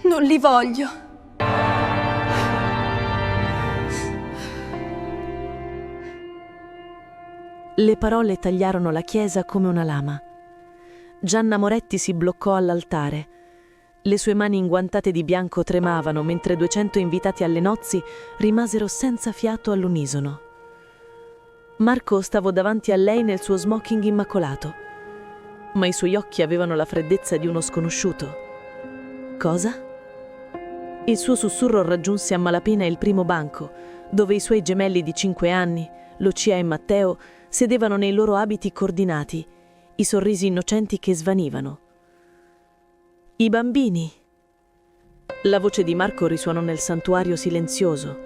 Non li voglio. Le parole tagliarono la chiesa come una lama. Gianna Moretti si bloccò all'altare. Le sue mani inguantate di bianco tremavano mentre 200 invitati alle nozze rimasero senza fiato all'unisono. Marco stava davanti a lei nel suo smoking immacolato, ma i suoi occhi avevano la freddezza di uno sconosciuto. Cosa? Il suo sussurro raggiunse a malapena il primo banco, dove i suoi gemelli di 5 anni, Lucia e Matteo, sedevano nei loro abiti coordinati, i sorrisi innocenti che svanivano. I bambini! La voce di Marco risuonò nel santuario silenzioso.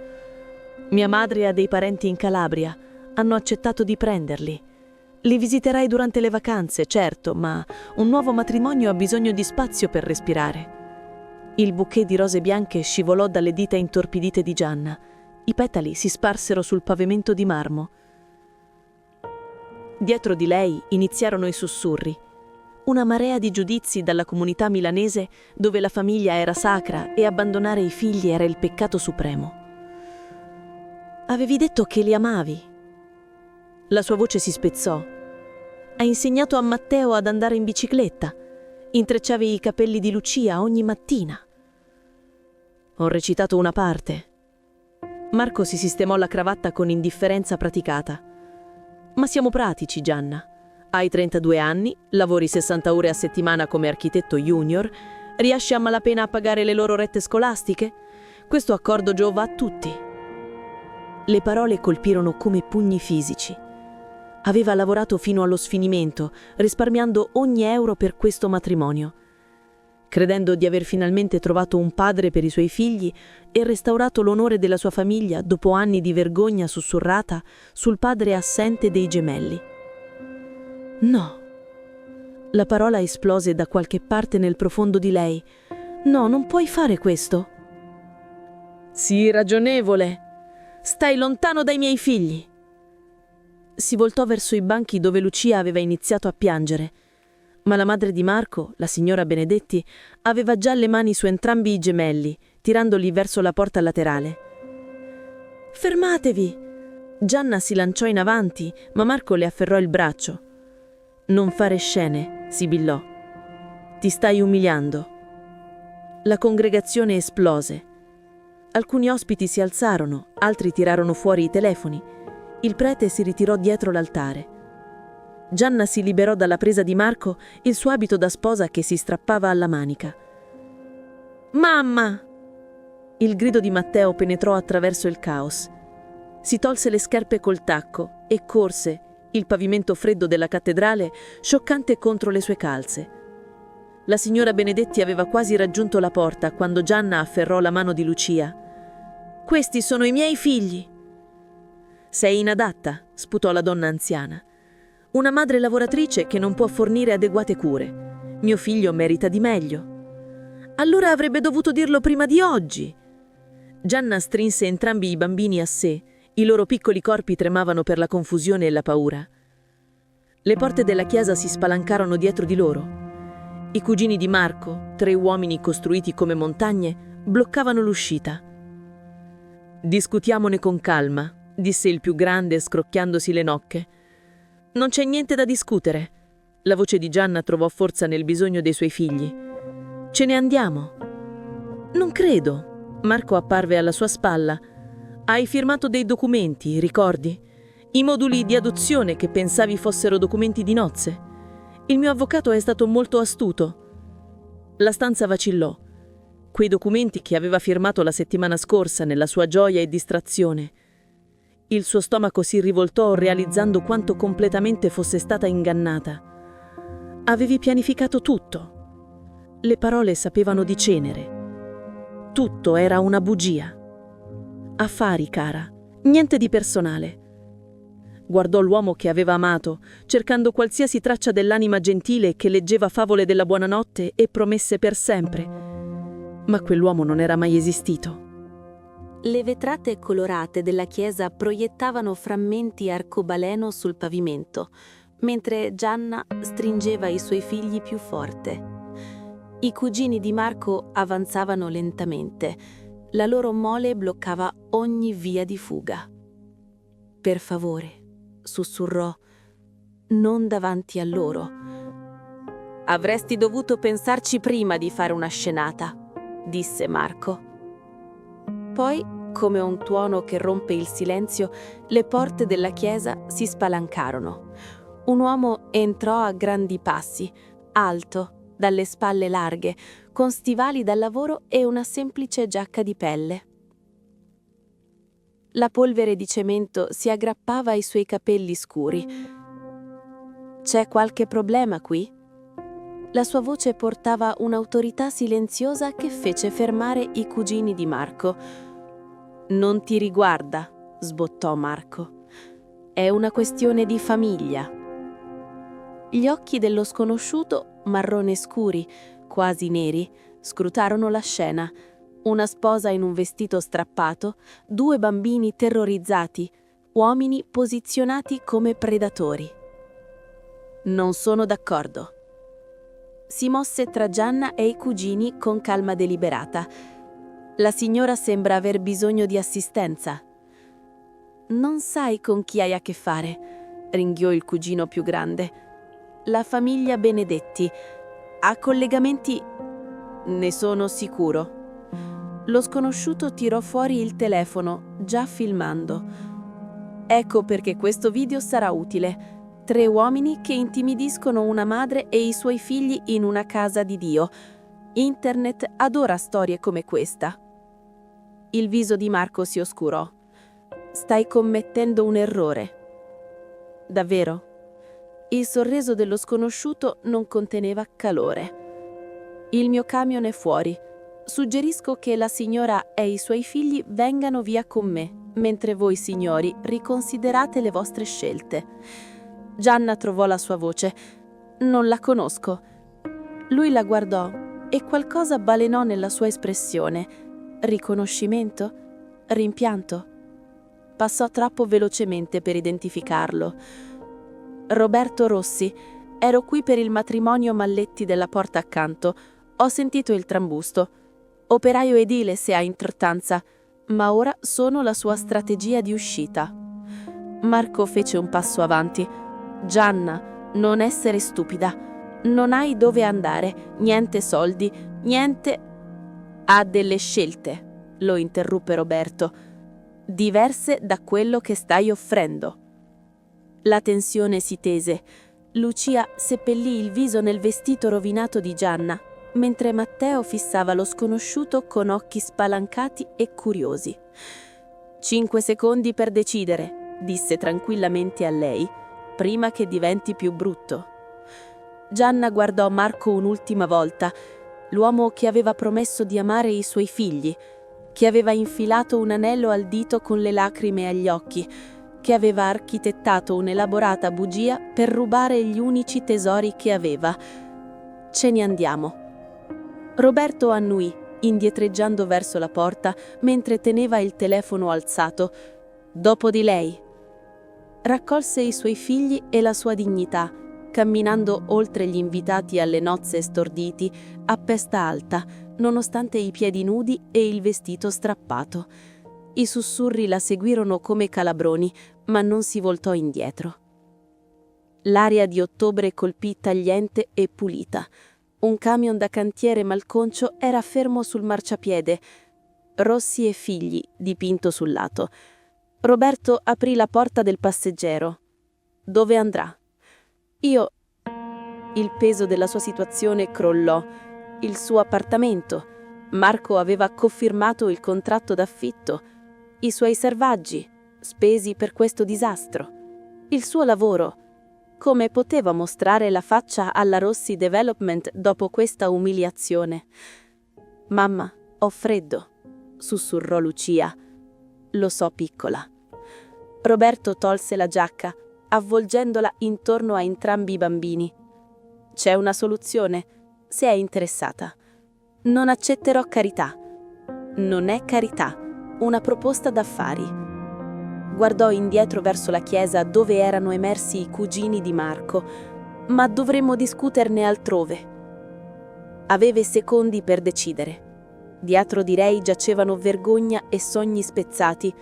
Mia madre ha dei parenti in Calabria, hanno accettato di prenderli. Li visiterai durante le vacanze, certo, ma un nuovo matrimonio ha bisogno di spazio per respirare. Il bouquet di rose bianche scivolò dalle dita intorpidite di Gianna. I petali si sparsero sul pavimento di marmo. Dietro di lei iniziarono i sussurri. Una marea di giudizi dalla comunità milanese dove la famiglia era sacra e abbandonare i figli era il peccato supremo. Avevi detto che li amavi. La sua voce si spezzò. Hai insegnato a Matteo ad andare in bicicletta. Intrecciavi i capelli di Lucia ogni mattina. Ho recitato una parte. Marco si sistemò la cravatta con indifferenza praticata. Ma siamo pratici, Gianna. Hai 32 anni, lavori 60 ore a settimana come architetto junior, riesci a malapena a pagare le loro rette scolastiche? Questo accordo giova a tutti. Le parole colpirono come pugni fisici. Aveva lavorato fino allo sfinimento, risparmiando ogni euro per questo matrimonio, credendo di aver finalmente trovato un padre per i suoi figli e restaurato l'onore della sua famiglia dopo anni di vergogna sussurrata sul padre assente dei gemelli. No. La parola esplose da qualche parte nel profondo di lei. No, non puoi fare questo. Sii ragionevole. Stai lontano dai miei figli. Si voltò verso i banchi dove Lucia aveva iniziato a piangere, ma la madre di Marco, la signora Benedetti, aveva già le mani su entrambi i gemelli, tirandoli verso la porta laterale. Fermatevi! Gianna si lanciò in avanti, ma Marco le afferrò il braccio. Non fare scene, sibillò. Ti stai umiliando. La congregazione esplose. Alcuni ospiti si alzarono, altri tirarono fuori i telefoni. Il prete si ritirò dietro l'altare. Gianna si liberò dalla presa di Marco, il suo abito da sposa che si strappava alla manica. Mamma! Il grido di Matteo penetrò attraverso il caos. Si tolse le scarpe col tacco e corse, il pavimento freddo della cattedrale scioccante contro le sue calze. La signora Benedetti aveva quasi raggiunto la porta quando Gianna afferrò la mano di Lucia. Questi sono i miei figli! Sei inadatta, sputò la donna anziana. Una madre lavoratrice che non può fornire adeguate cure. Mio figlio merita di meglio. Allora avrebbe dovuto dirlo prima di oggi. Gianna strinse entrambi i bambini a sé. I loro piccoli corpi tremavano per la confusione e la paura. Le porte della chiesa si spalancarono dietro di loro. I cugini di Marco, 3 uomini costruiti come montagne, bloccavano l'uscita. Discutiamone con calma, disse il più grande scrocchiandosi le nocche. Non c'è niente da discutere. La voce di Gianna trovò forza nel bisogno dei suoi figli. Ce ne andiamo. Non credo. Marco apparve alla sua spalla. Hai firmato dei documenti, ricordi? I moduli di adozione che pensavi fossero documenti di nozze. Il mio avvocato è stato molto astuto. La stanza vacillò. Quei documenti che aveva firmato la settimana scorsa nella sua gioia e distrazione. Il suo stomaco si rivoltò realizzando quanto completamente fosse stata ingannata. Avevi pianificato tutto. Le parole sapevano di cenere. Tutto era una bugia. Affari, cara, niente di personale. Guardò l'uomo che aveva amato, cercando qualsiasi traccia dell'anima gentile che leggeva favole della buonanotte e promesse per sempre. Ma quell'uomo non era mai esistito. Le vetrate colorate della chiesa proiettavano frammenti arcobaleno sul pavimento, mentre Gianna stringeva i suoi figli più forte. I cugini di Marco avanzavano lentamente. La loro mole bloccava ogni via di fuga. «Per favore», sussurrò, «non davanti a loro». «Avresti dovuto pensarci prima di fare una scenata», disse Marco. Poi, come un tuono che rompe il silenzio, le porte della chiesa si spalancarono. Un uomo entrò a grandi passi, alto, dalle spalle larghe, con stivali da lavoro e una semplice giacca di pelle. La polvere di cemento si aggrappava ai suoi capelli scuri. «C'è qualche problema qui?» La sua voce portava un'autorità silenziosa che fece fermare i cugini di Marco. «Non ti riguarda», sbottò Marco. «È una questione di famiglia». Gli occhi dello sconosciuto, marrone scuri, quasi neri, scrutarono la scena. Una sposa in un vestito strappato, 2 bambini terrorizzati, uomini posizionati come predatori. «Non sono d'accordo». Si mosse tra Gianna e i cugini con calma deliberata. «La signora sembra aver bisogno di assistenza». «Non sai con chi hai a che fare», ringhiò il cugino più grande. «La famiglia Benedetti. Ha collegamenti?» «Ne sono sicuro». Lo sconosciuto tirò fuori il telefono, già filmando. «Ecco perché questo video sarà utile. 3 uomini che intimidiscono una madre e i suoi figli in una casa di Dio. Internet adora storie come questa». Il viso di Marco si oscurò. «Stai commettendo un errore». «Davvero?» Il sorriso dello sconosciuto non conteneva calore. «Il mio camion è fuori. Suggerisco che la signora e i suoi figli vengano via con me, mentre voi signori riconsiderate le vostre scelte». Gianna trovò la sua voce. «Non la conosco». Lui la guardò e qualcosa balenò nella sua espressione. Riconoscimento? Rimpianto? Passò troppo velocemente per identificarlo. «Roberto Rossi, ero qui per il matrimonio Malletti della porta accanto. Ho sentito il trambusto. Operaio edile se ha intertanza, ma ora sono la sua strategia di uscita». Marco fece un passo avanti. «Gianna, non essere stupida. Non hai dove andare, niente soldi, niente...» «Ha delle scelte», lo interruppe Roberto, «diverse da quello che stai offrendo». La tensione si tese. Lucia seppellì il viso nel vestito rovinato di Gianna, mentre Matteo fissava lo sconosciuto con occhi spalancati e curiosi. «5 secondi per decidere», disse tranquillamente a lei, «prima che diventi più brutto». Gianna guardò Marco un'ultima volta, l'uomo che aveva promesso di amare i suoi figli, che aveva infilato un anello al dito con le lacrime agli occhi, che aveva architettato un'elaborata bugia per rubare gli unici tesori che aveva. «Ce ne andiamo». Roberto annuì, indietreggiando verso la porta mentre teneva il telefono alzato. «Dopo di lei». Raccolse i suoi figli e la sua dignità, camminando oltre gli invitati alle nozze storditi, a testa alta, nonostante i piedi nudi e il vestito strappato. I sussurri la seguirono come calabroni, ma non si voltò indietro. L'aria di ottobre colpì tagliente e pulita. Un camion da cantiere malconcio era fermo sul marciapiede. «Rossi e figli» dipinto sul lato. Roberto aprì la porta del passeggero. «Dove andrà?» «Io...» Il peso della sua situazione crollò. Il suo appartamento. Marco aveva confermato il contratto d'affitto. I suoi servaggi, spesi per questo disastro. Il suo lavoro. Come poteva mostrare la faccia alla Rossi Development dopo questa umiliazione? «Mamma, ho freddo», sussurrò Lucia. «Lo so, piccola». Roberto tolse la giacca, avvolgendola intorno a entrambi i bambini. «C'è una soluzione, se è interessata. Non accetterò carità. Non è carità, una proposta d'affari». Guardò indietro verso la chiesa dove erano emersi i cugini di Marco. «Ma dovremmo discuterne altrove». Aveva secondi per decidere. Dietro di lei giacevano vergogna e sogni spezzati.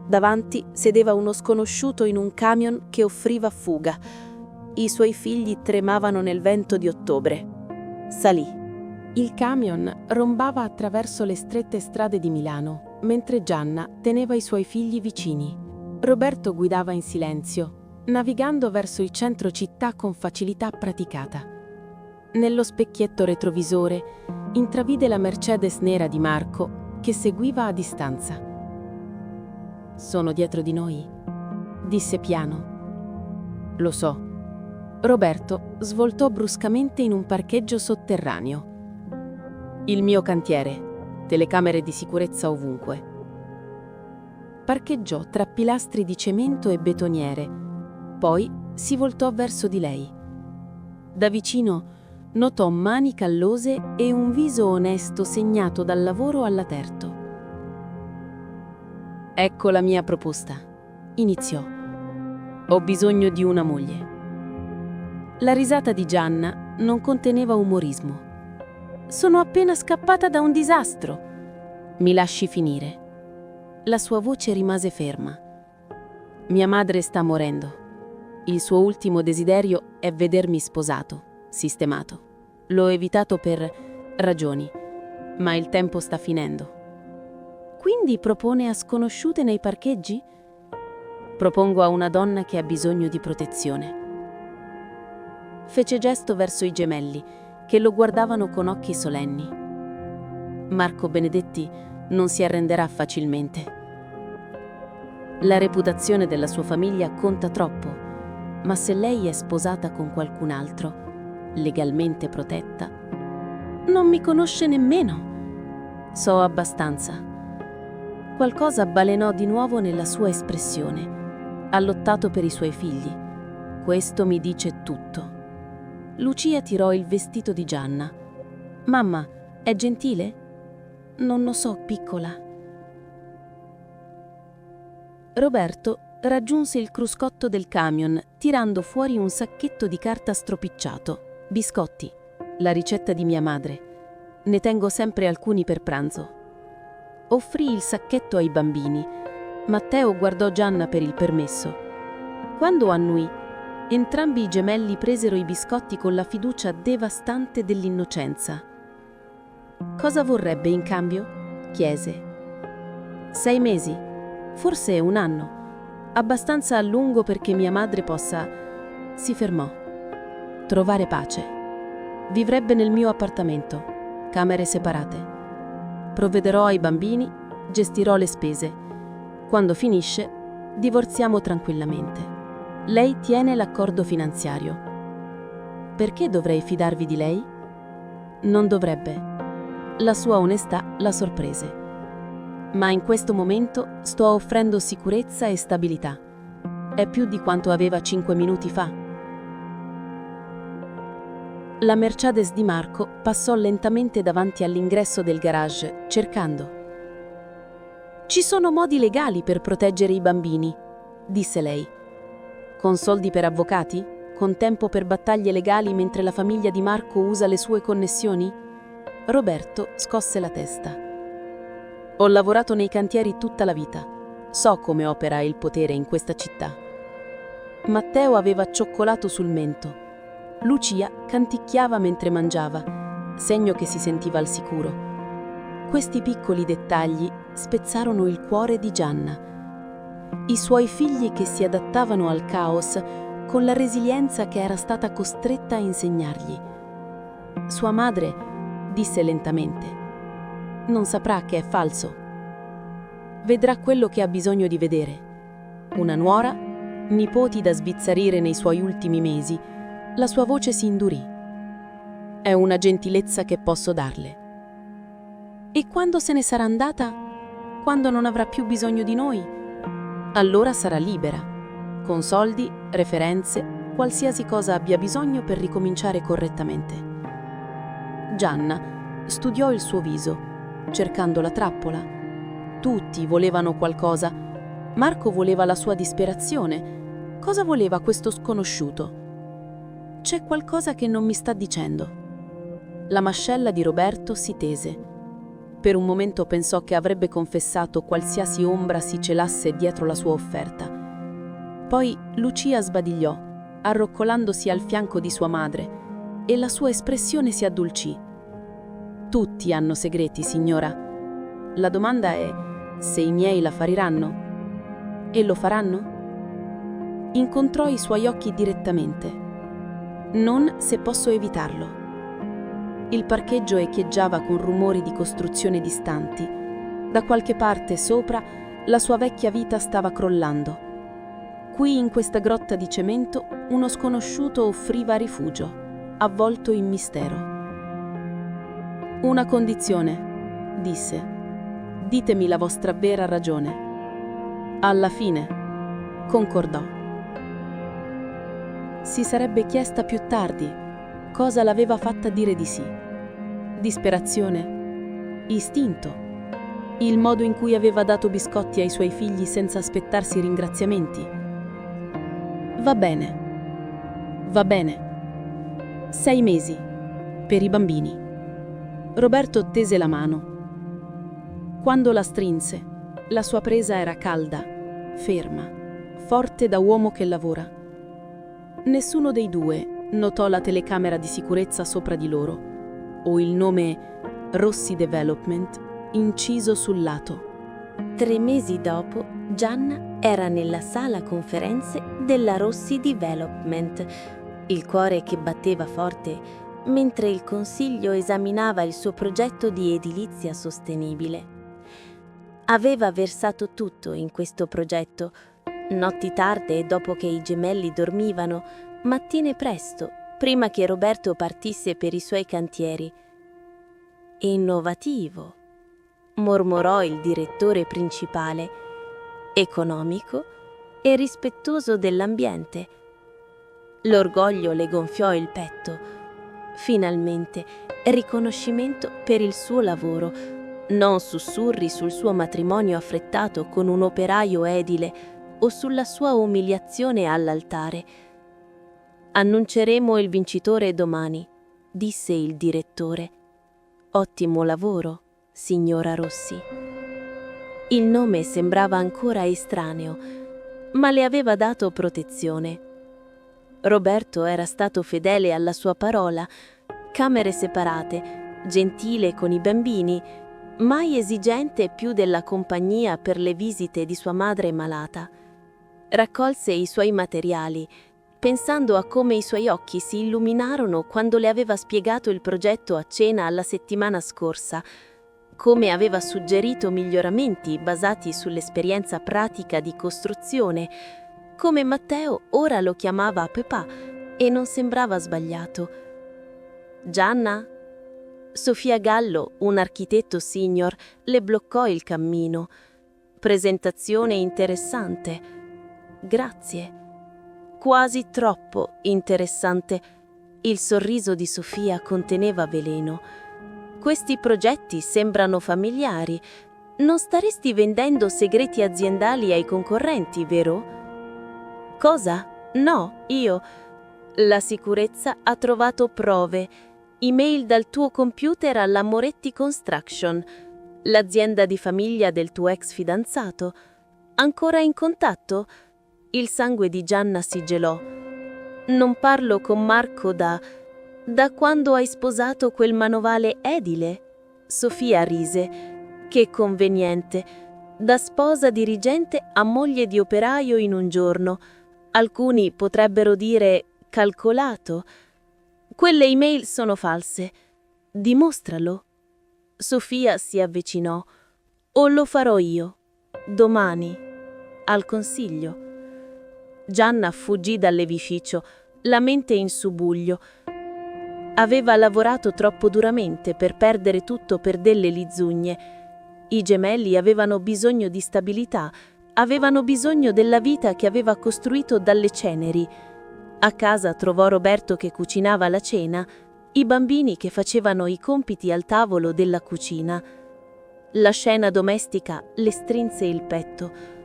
Davanti sedeva uno sconosciuto in un camion che offriva fuga. I suoi figli tremavano nel vento di ottobre. Salì. Il camion rombava attraverso le strette strade di Milano, mentre Gianna teneva i suoi figli vicini. Roberto guidava in silenzio, navigando verso il centro città con facilità praticata. Nello specchietto retrovisore intravide la Mercedes nera di Marco che seguiva a distanza. «Sono dietro di noi», disse piano. «Lo so». Roberto svoltò bruscamente in un parcheggio sotterraneo. «Il mio cantiere, telecamere di sicurezza ovunque». Parcheggiò tra pilastri di cemento e betoniere, poi si voltò verso di lei. Da vicino notò mani callose e un viso onesto segnato dal lavoro all'aperto. «Ecco la mia proposta», iniziò. «Ho bisogno di una moglie». La risata di Gianna non conteneva umorismo. «Sono appena scappata da un disastro. Mi lasci finire». La sua voce rimase ferma. «Mia madre sta morendo. Il suo ultimo desiderio è vedermi sposato, sistemato. L'ho evitato per ragioni, ma il tempo sta finendo». «Quindi propone a sconosciute nei parcheggi?» «Propongo a una donna che ha bisogno di protezione». Fece gesto verso i gemelli, che lo guardavano con occhi solenni. Marco Benedetti non si arrenderà facilmente. La reputazione della sua famiglia conta troppo, ma se lei è sposata con qualcun altro, legalmente protetta, non mi conosce nemmeno. So abbastanza. Qualcosa balenò di nuovo nella sua espressione. Ha lottato per i suoi figli. Questo mi dice tutto. Lucia tirò il vestito di Gianna. «Mamma, è gentile?» «Non lo so, piccola». Roberto raggiunse il cruscotto del camion, tirando fuori un sacchetto di carta stropicciato. «Biscotti, la ricetta di mia madre. Ne tengo sempre alcuni per pranzo». Offrì il sacchetto ai bambini. Matteo guardò Gianna per il permesso. Quando annui, entrambi i gemelli presero i biscotti con la fiducia devastante dell'innocenza. «Cosa vorrebbe in cambio?» chiese. 6 mesi, forse 1 anno, abbastanza a lungo perché mia madre possa... Si fermò. «Trovare pace. Vivrebbe nel mio appartamento, camere separate. Provvederò ai bambini, gestirò le spese. Quando finisce, divorziamo tranquillamente. Lei tiene l'accordo finanziario. Perché dovrei fidarvi di lei?» Non dovrebbe. La sua onestà la sorprese. «Ma in questo momento sto offrendo sicurezza e stabilità. È più di quanto aveva 5 minuti fa». La Mercedes di Marco passò lentamente davanti all'ingresso del garage, cercando. «Ci sono modi legali per proteggere i bambini», disse lei. «Con soldi per avvocati? Con tempo per battaglie legali mentre la famiglia di Marco usa le sue connessioni?» Roberto scosse la testa. «Ho lavorato nei cantieri tutta la vita. So come opera il potere in questa città». Matteo aveva cioccolato sul mento. Lucia canticchiava mentre mangiava, segno che si sentiva al sicuro. Questi piccoli dettagli spezzarono il cuore di Gianna. I suoi figli che si adattavano al caos con la resilienza che era stata costretta a insegnargli. Sua madre disse lentamente: «Non saprà che è falso. Vedrà quello che ha bisogno di vedere. Una nuora, nipoti da sbizzarrire nei suoi ultimi mesi». La sua voce si indurì. «È una gentilezza che posso darle». «E quando se ne sarà andata? Quando non avrà più bisogno di noi? Allora sarà libera, con soldi, referenze, qualsiasi cosa abbia bisogno per ricominciare correttamente». Gianna studiò il suo viso, cercando la trappola. Tutti volevano qualcosa. Marco voleva la sua disperazione. Cosa voleva questo sconosciuto? «C'è qualcosa che non mi sta dicendo». La mascella di Roberto si tese. Per un momento pensò che avrebbe confessato qualsiasi ombra si celasse dietro la sua offerta. Poi Lucia sbadigliò, arroccolandosi al fianco di sua madre, e la sua espressione si addolcì. Tutti hanno segreti, signora. La domanda è se i miei la fariranno. E lo faranno? Incontrò i suoi occhi direttamente. Non se posso evitarlo. Il parcheggio echeggiava con rumori di costruzione distanti. Da qualche parte sopra la sua vecchia vita stava crollando. Qui, in questa grotta di cemento, uno sconosciuto offriva rifugio, avvolto in mistero. Una condizione, disse. Ditemi la vostra vera ragione. Alla fine, concordò. Si sarebbe chiesta più tardi cosa l'aveva fatta dire di sì. Disperazione? Istinto? Il modo in cui aveva dato biscotti ai suoi figli senza aspettarsi ringraziamenti? Va bene. 6 mesi. Per i bambini. Roberto tese la mano. Quando la strinse, la sua presa era calda, ferma, forte da uomo che lavora. Nessuno dei due notò la telecamera di sicurezza sopra di loro, o il nome Rossi Development inciso sul lato. 3 mesi dopo, Gianna era nella sala conferenze della Rossi Development, il cuore che batteva forte mentre il consiglio esaminava il suo progetto di edilizia sostenibile. Aveva versato tutto in questo progetto, notti tarde dopo che i gemelli dormivano, mattine presto, prima che Roberto partisse per i suoi cantieri. Innovativo, mormorò il direttore principale, economico e rispettoso dell'ambiente. L'orgoglio le gonfiò il petto. Finalmente, riconoscimento per il suo lavoro, non sussurri sul suo matrimonio affrettato con un operaio edile o sulla sua umiliazione all'altare. Annunceremo il vincitore domani, disse il direttore. Ottimo lavoro, signora Rossi. Il nome sembrava ancora estraneo, ma le aveva dato protezione. Roberto era stato fedele alla sua parola, camere separate, gentile con i bambini, mai esigente più della compagnia per le visite di sua madre malata. Raccolse i suoi materiali, pensando a come i suoi occhi si illuminarono quando le aveva spiegato il progetto a cena la settimana scorsa, come aveva suggerito miglioramenti basati sull'esperienza pratica di costruzione, come Matteo ora lo chiamava Pepà e non sembrava sbagliato. Gianna? Sofia Gallo, un architetto senior, le bloccò il cammino. Presentazione interessante. Grazie. Quasi troppo interessante. Il sorriso di Sofia conteneva veleno. Questi progetti sembrano familiari. Non staresti vendendo segreti aziendali ai concorrenti, vero? Cosa? No, io. La sicurezza ha trovato prove. Email dal tuo computer alla Moretti Construction, l'azienda di famiglia del tuo ex fidanzato. Ancora in contatto? Il sangue di Gianna si gelò. Non parlo con Marco da quando hai sposato quel manovale edile? Sofia rise. Che conveniente. Da sposa dirigente a moglie di operaio in un giorno. Alcuni potrebbero dire calcolato. Quelle email sono false. Dimostralo. Sofia si avvicinò. O lo farò io. Domani. Al consiglio. Gianna fuggì dall'edificio, la mente in subbuglio. Aveva lavorato troppo duramente per perdere tutto per delle lizzugne. I gemelli avevano bisogno di stabilità, avevano bisogno della vita che aveva costruito dalle ceneri. A casa trovò Roberto che cucinava la cena, i bambini che facevano i compiti al tavolo della cucina. La scena domestica le strinse il petto.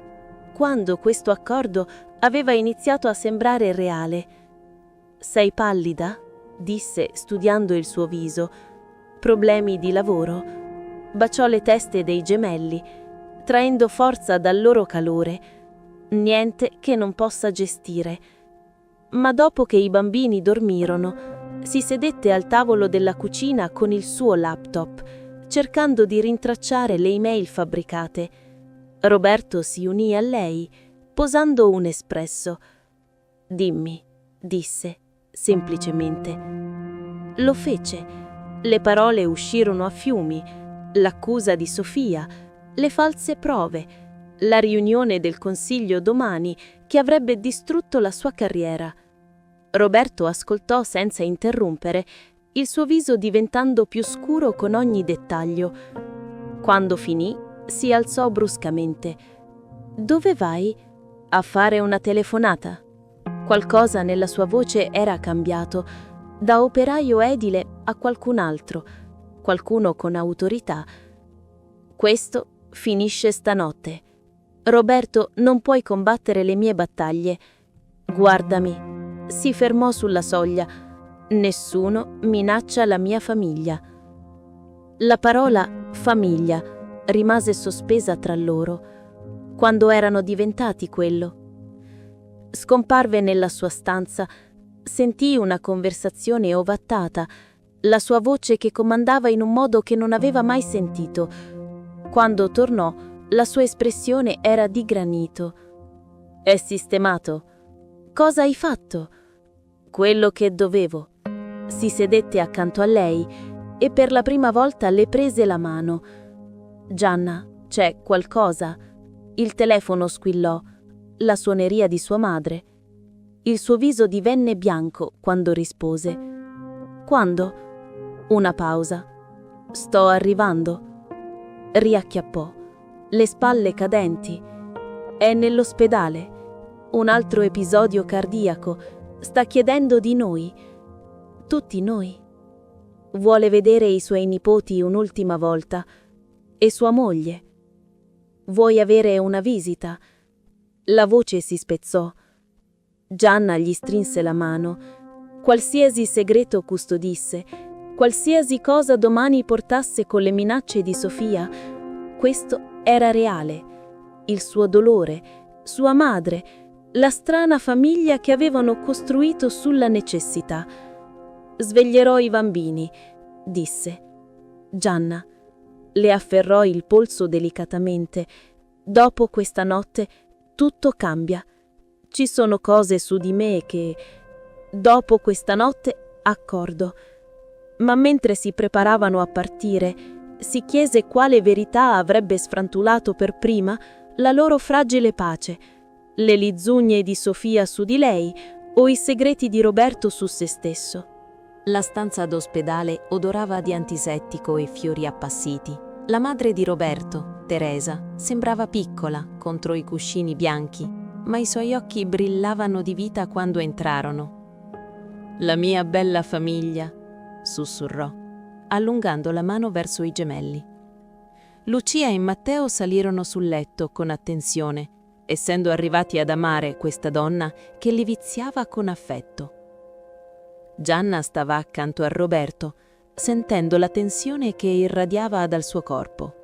Quando questo accordo aveva iniziato a sembrare reale. «Sei pallida?» disse studiando il suo viso. problemi di lavoro, baciò le teste dei gemelli, traendo forza dal loro calore, niente che non possa gestire. Ma dopo che i bambini dormirono, si sedette al tavolo della cucina con il suo laptop, cercando di rintracciare le email fabbricate. Roberto si unì a lei, posando un espresso. «Dimmi», disse, semplicemente. Lo fece. Le parole uscirono a fiumi, l'accusa di Sofia, le false prove, la riunione del consiglio domani che avrebbe distrutto la sua carriera. Roberto ascoltò senza interrompere, il suo viso diventando più scuro con ogni dettaglio. Quando finì, si alzò bruscamente. «Dove vai?» «A fare una telefonata». Qualcosa nella sua voce era cambiato, da operaio edile a qualcun altro, qualcuno con autorità. «Questo finisce stanotte. Roberto, non puoi combattere le mie battaglie. Guardami». Si fermò sulla soglia. «Nessuno minaccia la mia famiglia». La parola famiglia rimase sospesa tra loro. Quando erano diventati quello? Scomparve nella sua stanza, sentì una conversazione ovattata, la sua voce che comandava in un modo che non aveva mai sentito. Quando tornò, la sua espressione era di granito. «È sistemato?» «Cosa hai fatto?» «Quello che dovevo». Si sedette accanto a lei e per la prima volta le prese la mano. «Gianna, c'è qualcosa?» Il telefono squillò, la suoneria di sua madre. Il suo viso divenne bianco quando rispose. «Quando?» Una pausa. «Sto arrivando». Riacchiappò, le spalle cadenti. «È nell'ospedale. Un altro episodio cardiaco. Sta chiedendo di noi. Tutti noi. Vuole vedere i suoi nipoti un'ultima volta. E sua moglie. Vuoi avere una visita?» La voce si spezzò. Gianna gli strinse la mano. Qualsiasi segreto custodisse, qualsiasi cosa domani portasse con le minacce di Sofia, questo era reale. Il suo dolore, sua madre, la strana famiglia che avevano costruito sulla necessità. «Sveglierò i bambini», disse. Gianna le afferrò il polso delicatamente. «Dopo questa notte tutto cambia. Ci sono cose su di me che... Dopo questa notte, accordo». Ma mentre si preparavano a partire, si chiese quale verità avrebbe sfrantulato per prima la loro fragile pace, le lizzugne di Sofia su di lei o i segreti di Roberto su se stesso. La stanza d'ospedale odorava di antisettico e fiori appassiti. La madre di Roberto, Teresa, sembrava piccola contro i cuscini bianchi, ma i suoi occhi brillavano di vita quando entrarono. «La mia bella famiglia», sussurrò, allungando la mano verso i gemelli. Lucia e Matteo salirono sul letto con attenzione, essendo arrivati ad amare questa donna che li viziava con affetto. Gianna stava accanto a Roberto, sentendo la tensione che irradiava dal suo corpo.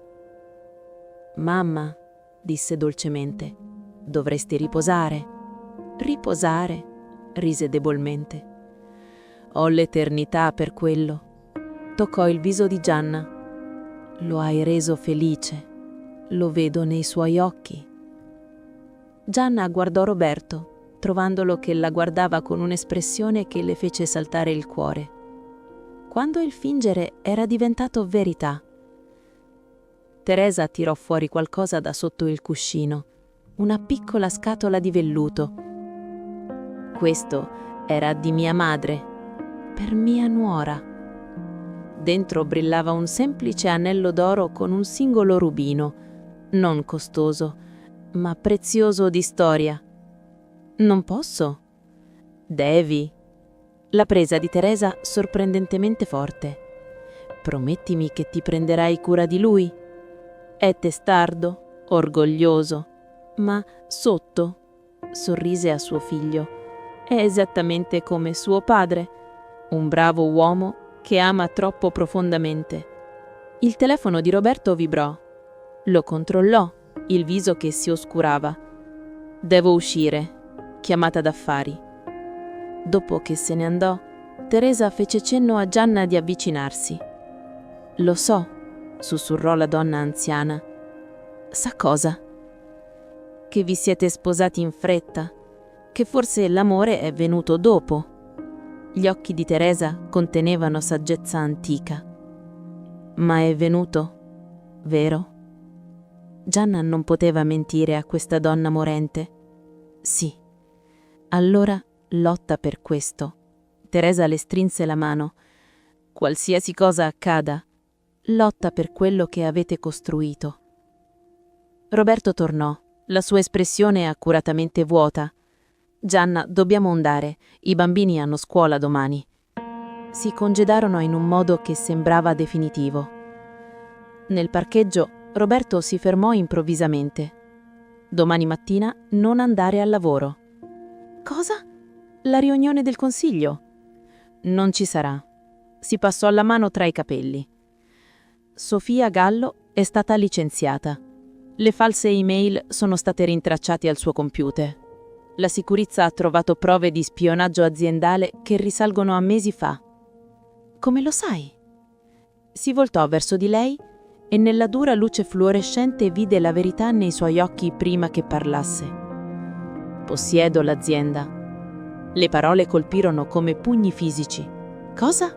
«Mamma», disse dolcemente, «dovresti riposare». «Riposare», rise debolmente. «Ho l'eternità per quello». Toccò il viso di Gianna. «Lo hai reso felice. Lo vedo nei suoi occhi». Gianna guardò Roberto, trovandolo che la guardava con un'espressione che le fece saltare il cuore. Quando il fingere era diventato verità. Teresa tirò fuori qualcosa da sotto il cuscino, una piccola scatola di velluto. «Questo era di mia madre, per mia nuora». Dentro brillava un semplice anello d'oro con un singolo rubino, non costoso, ma prezioso di storia. «Non posso?» «Devi». La presa di Teresa sorprendentemente forte. «Promettimi che ti prenderai cura di lui». È testardo, orgoglioso, ma sotto, sorrise a suo figlio, è esattamente come suo padre, un bravo uomo che ama troppo profondamente. Il telefono di Roberto vibrò. Lo controllò, il viso che si oscurava. Devo uscire, chiamata d'affari. Dopo che se ne andò, Teresa fece cenno a Gianna di avvicinarsi. Lo so, sussurrò la donna anziana. Sa cosa? Che vi siete sposati in fretta, che forse l'amore è venuto dopo. Gli occhi di Teresa contenevano saggezza antica. Ma è venuto, vero? Gianna non poteva mentire a questa donna morente. Sì. Allora lotta per questo. Teresa le strinse la mano. Qualsiasi cosa accada, lotta per quello che avete costruito. Roberto tornò, la sua espressione accuratamente vuota. Gianna, dobbiamo andare, i bambini hanno scuola domani. Si congedarono in un modo che sembrava definitivo. Nel parcheggio Roberto si fermò improvvisamente. Domani mattina non andare al lavoro. Cosa? La riunione del consiglio? Non ci sarà. Si passò la mano tra i capelli. Sofia Gallo è stata licenziata. Le false email sono state rintracciate al suo computer. La sicurezza ha trovato prove di spionaggio aziendale che risalgono a mesi fa. Come lo sai? Si voltò verso di lei e nella dura luce fluorescente vide la verità nei suoi occhi prima che parlasse. Possiedo l'azienda. Le parole colpirono come pugni fisici. Cosa?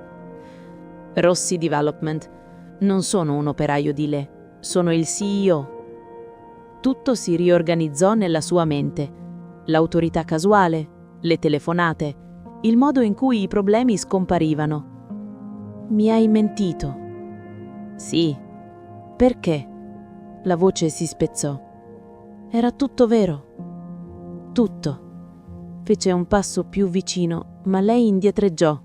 Rossi Development. Non sono un operaio di lei, sono il CEO. Tutto si riorganizzò nella sua mente. L'autorità casuale, le telefonate, il modo in cui i problemi scomparivano. Mi hai mentito. Sì. Perché? La voce si spezzò. Era tutto vero. Tutto. Fece un passo più vicino, ma lei indietreggiò.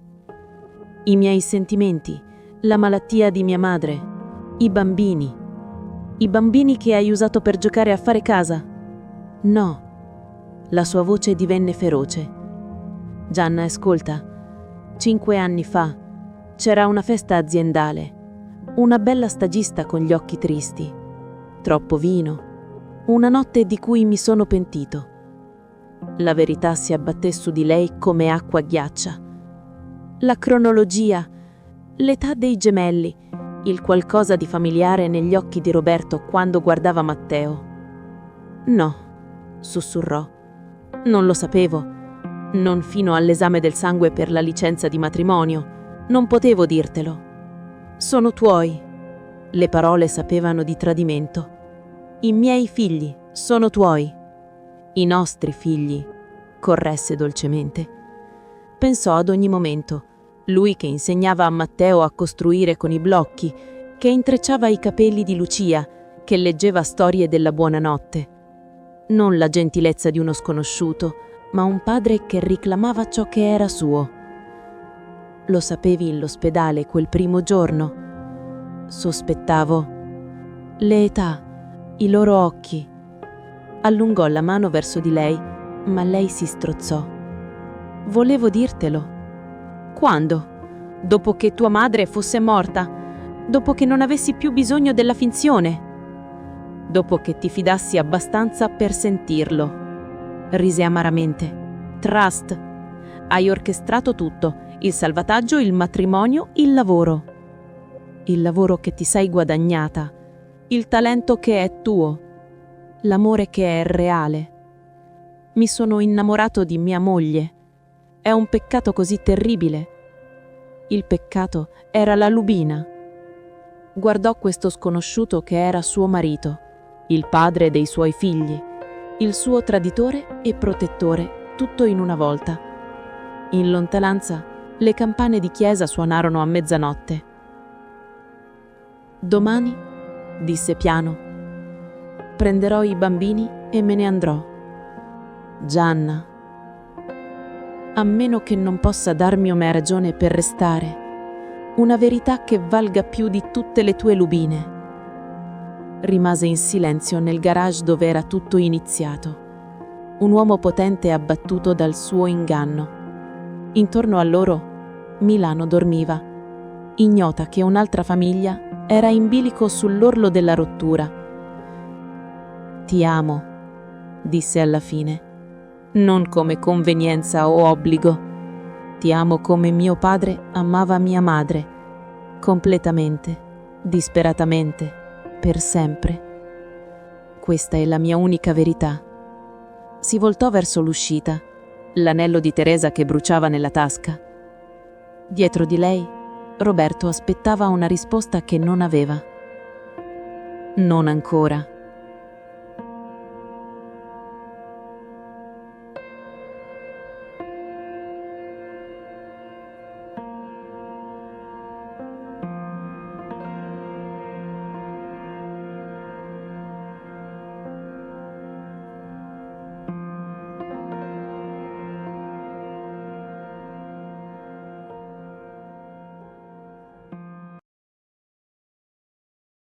I miei sentimenti, la malattia di mia madre, i bambini che hai usato per giocare a fare casa. No. La sua voce divenne feroce. Gianna, ascolta. 5 anni fa c'era una festa aziendale. Una bella stagista con gli occhi tristi. Troppo vino. Una notte di cui mi sono pentito. La verità si abbatté su di lei come acqua ghiaccia. La cronologia, l'età dei gemelli, il qualcosa di familiare negli occhi di Roberto quando guardava Matteo. No, sussurrò. Non lo sapevo. Non fino all'esame del sangue per la licenza di matrimonio. Non potevo dirtelo. Sono tuoi. Le parole sapevano di tradimento. I miei figli sono tuoi. I nostri figli, corresse dolcemente. Pensò ad ogni momento. Lui che insegnava a Matteo a costruire con i blocchi, che intrecciava i capelli di Lucia, che leggeva storie della buonanotte. Non la gentilezza di uno sconosciuto, ma un padre che reclamava ciò che era suo. Lo sapevi in l'ospedale quel primo giorno? Sospettavo. Le età, i loro occhi. Allungò la mano verso di lei, ma lei si strozzò. Volevo dirtelo. Quando? Dopo che tua madre fosse morta? Dopo che non avessi più bisogno della finzione? Dopo che ti fidassi abbastanza per sentirlo. Rise amaramente. Trust. Hai orchestrato tutto. Il salvataggio, il matrimonio, il lavoro. Il lavoro che ti sei guadagnata. Il talento che è tuo. L'amore che è reale. Mi sono innamorato di mia moglie. È un peccato così terribile. Il peccato era la lubina. Guardò questo sconosciuto che era suo marito, il padre dei suoi figli, il suo traditore e protettore, tutto in una volta. In lontananza, le campane di chiesa suonarono a mezzanotte. Domani, disse piano, prenderò i bambini e me ne andrò. Gianna, a meno che non possa darmi una ragione per restare, una verità che valga più di tutte le tue lubine. Rimase in silenzio nel garage dove era tutto iniziato. Un uomo potente abbattuto dal suo inganno. Intorno a loro, Milano dormiva. ignota che un'altra famiglia era in bilico sull'orlo della rottura. «Ti amo», disse alla fine, «non come convenienza o obbligo. Ti amo come mio padre amava mia madre, completamente, disperatamente, per sempre. Questa è la mia unica verità». Si voltò verso l'uscita, l'anello di Teresa che bruciava nella tasca. Dietro di lei, Roberto aspettava una risposta che non aveva. «Non ancora»,